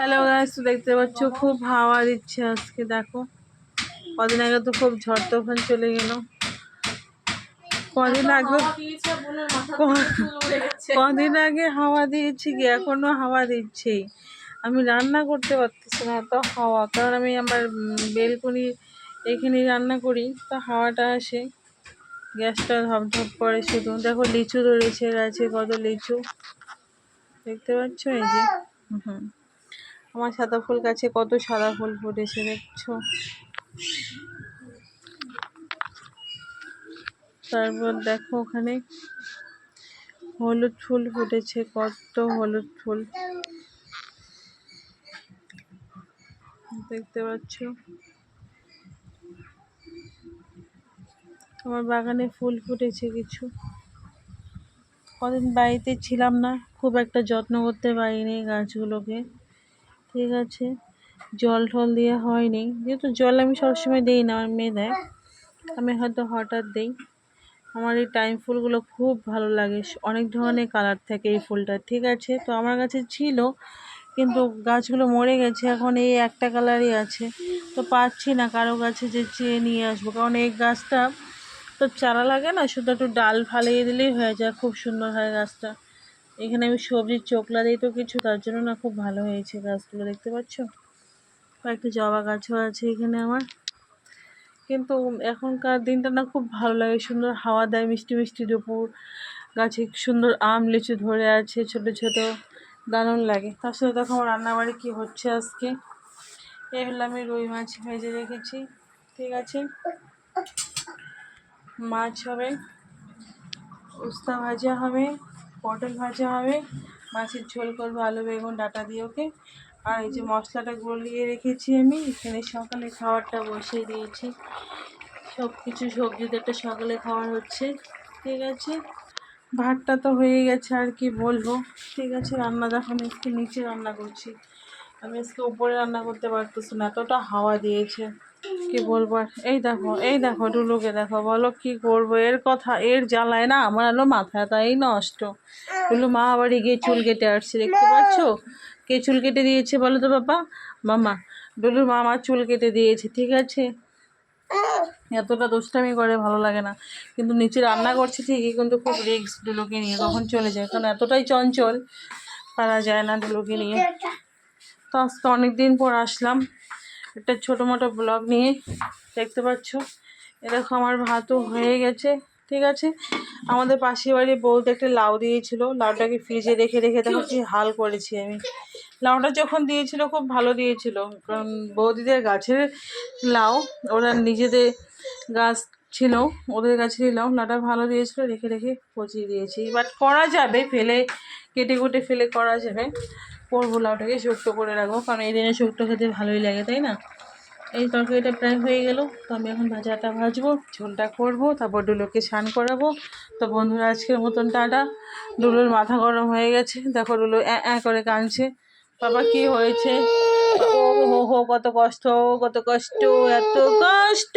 Hello guys, তো দেখতে পাচ্ছ খুব হাওয়া দিচ্ছে আজকে। দেখো কদিন আগে তো খুব ঝড় তুফান চলে গেল। কদিন আগে কদিন আগে হাওয়া দিয়েছি কি, এখনো হাওয়া দিচ্ছেই। আমি রান্না করতে পারতেছি না, এত হাওয়া। কারণ আমি আমার বেলকনি এখানে রান্না করি, তো হাওয়াটা আসে, গ্যাসটা ধপধপ করে। শুধু দেখো লিচু ধরেছে গাছে, কত লিচু দেখতে পাচ্ছ। এই যে আমার সাদা ফুল গাছে কত সাদা ফুল ফুটেছে দেখছো। তারপর দেখো ওখানে হলুদ ফুল ফুটেছে, কত হলুদ ফুল দেখতে পাচ্ছ। আমার বাগানে ফুল ফুটেছে কিছু। কদিন বাড়িতে ছিলাম না, খুব একটা যত্ন করতে পারিনি গাছগুলোকে, ঠিক আছে। জল টল দিয়ে হয়নি, যেহেতু জল আমি সবসময় দিই না, আমার মেয়ে দেয়, আমি হয়তো হঠাৎ দিই। আমার এই টাইম ফুলগুলো খুব ভালো লাগে, অনেক ধরনের কালার থাকে এই ফুলটা, ঠিক আছে। তো আমার কাছে ছিল, কিন্তু গাছগুলো মরে গেছে, এখন এই একটা কালারই আছে। তো পাচ্ছি না কারো কাছে যে চেয়ে নিয়ে আসবো, কারণ এই গাছটা তো চারা লাগে না, শুধু একটু ডাল ফালিয়ে দিলেই হয়ে যায়, খুব সুন্দর হয় গাছটা। এখানে আমি সবজির চোকলা দিই তো কিছু, তার জন্য না খুব ভালো হয়েছে গাছগুলো দেখতে পাচ্ছ। একটা জবা গাছও আছে এখানে আমার। কিন্তু এখনকার দিনটা না খুব ভালো লাগে, সুন্দর হাওয়া দেয়, মিষ্টি মিষ্টি দুপুর, গাছে সুন্দর আম লিচু ধরে আছে ছোট ছোট, দারুণ লাগে। তার সাথে দেখো আমার রান্নাবাড়ি কী হচ্ছে আজকে। এই হলো আমি রুই মাছ ভেজে রেখেছি, ঠিক আছে। মাছ হবে, উস্তা ভাজা হবে, পটল ভাজা হবে, মাছের ঝোল করবো আলু বেগুন ডাঁটা দিয়ে ওকে। আর এই যে মশলাটা গলিয়ে রেখেছি আমি, এখানে সকালে খাবারটা বসিয়ে দিয়েছি। সব কিছু সবজিতে একটা সকালে খাবার হচ্ছে, ঠিক আছে। ভাতটা তো হয়ে গেছে, আর কি বলবো, ঠিক আছে। রান্না দেখুন একটু নিচে রান্না করছি, আমি আজকে উপরে রান্না করতে পারতেছি না, এতটা হাওয়া দিয়েছে, কি বলবো। এই দেখো ডুলুকে দেখো, বলো কি করবো, এর কথা এর জ্বালায় না আমার আলো মাথাটাই নষ্ট। ডুলু মা বাড়ি গিয়ে চুল কেটে আসছে, দেখতে পাচ্ছ। কে চুল কেটে দিয়েছে বলো তো বাবা? মামা। ডুলুর মা আমার চুল কেটে দিয়েছে, ঠিক আছে। এতটা দুষ্টামি করে ভালো লাগে না, কিন্তু নিচে রান্না করছি ঠিকই, কিন্তু খুব রিস্ক ডুলুকে নিয়ে, কখন চলে যায়, কারণ এতটাই চঞ্চল, পারা যায় না ডুলুকে নিয়ে। তো আজকে অনেকদিন পর আসলাম একটা ছোটো মোটো ব্লগ নিয়ে, দেখতে পাচ্ছ। এরকম আমার ভাতও হয়ে গেছে, ঠিক আছে। আমাদের পাশের বাড়ি বউতে একটা লাউ দিয়েছিল, লাউটাকে ফ্রিজে রেখে রেখে দেখো কি হাল করেছি আমি। লাউটা যখন দিয়েছিল খুব ভালো দিয়েছিল, কারণ বৌদিদের গাছের লাউ, ওরা নিজেদের গাছ ছিল, ওদের গাছেরই লাউটা ভালো দিয়েছিল, রেখে রেখে পচিয়ে দিয়েছি। বাট করা যাবে, ফেলে কেটে কুটে ফেলে করা যাবে। করবো লাউটাকে শুক্তো করে রাখবো, কারণ এই দিনে শুক্তো খেতে ভালোই লাগে, তাই না। এই তরকারিটা প্রায় হয়ে গেল, তো আমি এখন ভাজাটা ভাজবো, ঝোলটা করবো, তারপর ডুলোকে স্নান করাবো। তো বন্ধুরা আজকের মতন টাটা। ডুলোর মাথা গরম হয়ে গেছে, দেখো ডুলো করে কাঁদছে। বাবা কি হয়েছে? ও হো হো, কত কষ্ট, কত কষ্ট, এত কষ্ট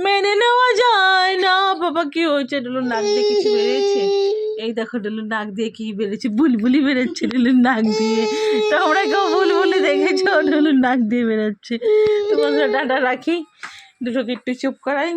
মেনে নেওয়া যায় না। বাবা কি হয়েছে? ডুলোর নাক দিয়ে কিছু বেরিয়েছে, এই দেখো ডুলুর নাক দিয়ে কি বেরোচ্ছে, বুলবুলি বেরোচ্ছে ডুলুর নাক দিয়ে। তোমরা কেউ বুলবুলি দেখেছো? ডুলুর নাক দিয়ে বেরোচ্ছে। তো বন্ধুরা টাটা রাখি, দুটোকে একটু চুপ করাই।